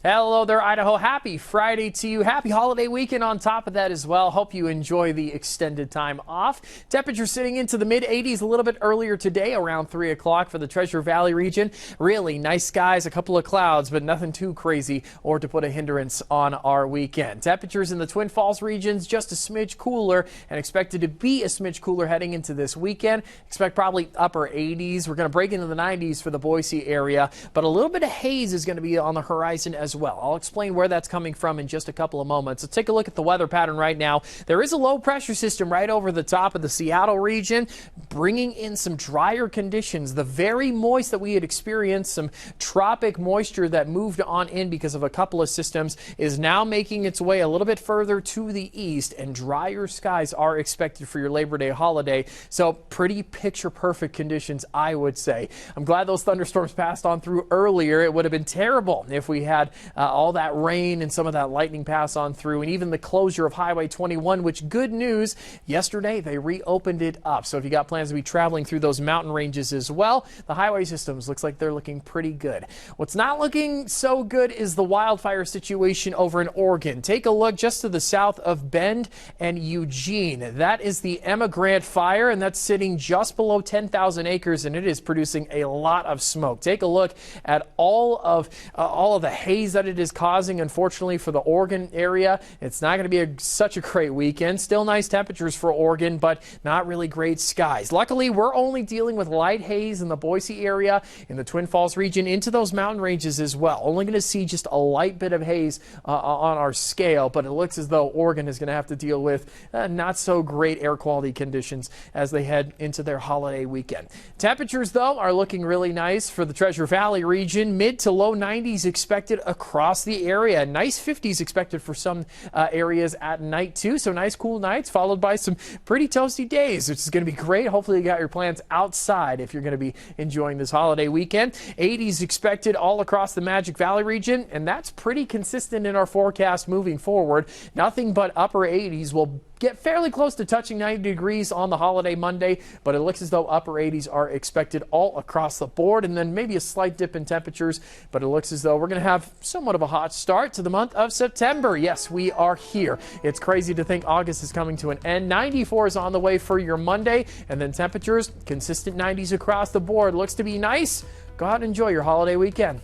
Hello there, Idaho. Happy Friday to you. Happy holiday weekend on top of that as well. Hope you enjoy the extended time off. Temperature sitting into the mid 80s a little bit earlier today, around 3 o'clock for the Treasure Valley region. Really nice skies, a couple of clouds, but nothing too crazy or to put a hindrance on our weekend. Temperatures in the Twin Falls regions just a smidge cooler and expected to be a smidge cooler heading into this weekend. Expect probably upper 80s. We're going to break into the 90s for the Boise area, but a little bit of haze is going to be on the horizon as well. I'll explain where that's coming from in just a couple of moments. Let's take a look at the weather pattern right now. There is a low pressure system right over the top of the Seattle region, bringing in some drier conditions. The very moist that we had experienced, some tropic moisture that moved on in because of a couple of systems, is now making its way a little bit further to the east, and drier skies are expected for your Labor Day holiday. So pretty picture perfect conditions, I would say. I'm glad those thunderstorms passed on through earlier. It would have been terrible if we had all that rain and some of that lightning pass on through, and even the closure of Highway 21, which, good news, yesterday they reopened it up. So if you got plans to be traveling through those mountain ranges as well, the highway systems looks like they're looking pretty good. What's not looking so good is the wildfire situation over in Oregon. Take a look just to the south of Bend and Eugene. That is the Emma Grant fire, and that's sitting just below 10,000 acres, and it is producing a lot of smoke. Take a look at all of the haze that it is causing, unfortunately, for the Oregon area. It's not going to be such a great weekend. Still nice temperatures for Oregon, but not really great skies. Luckily, we're only dealing with light haze in the Boise area, in the Twin Falls region, into those mountain ranges as well. Only going to see just a light bit of haze on our scale, but it looks as though Oregon is going to have to deal with not so great air quality conditions as they head into their holiday weekend. Temperatures, though, are looking really nice for the Treasure Valley region. Mid to low 90s expected across the area. Nice 50s expected for some areas at night too. So nice cool nights followed by some pretty toasty days, which is going to be great. Hopefully you got your plans outside if you're going to be enjoying this holiday weekend. 80s expected all across the Magic Valley region, and that's pretty consistent in our forecast moving forward. Nothing but upper 80s. Will get fairly close to touching 90 degrees on the holiday Monday, but it looks as though upper 80s are expected all across the board, and then maybe a slight dip in temperatures, but it looks as though we're going to have somewhat of a hot start to the month of September. Yes, we are here. It's crazy to think August is coming to an end. 94 is on the way for your Monday, and then temperatures consistent 90s across the board. Looks to be nice. Go out and enjoy your holiday weekend.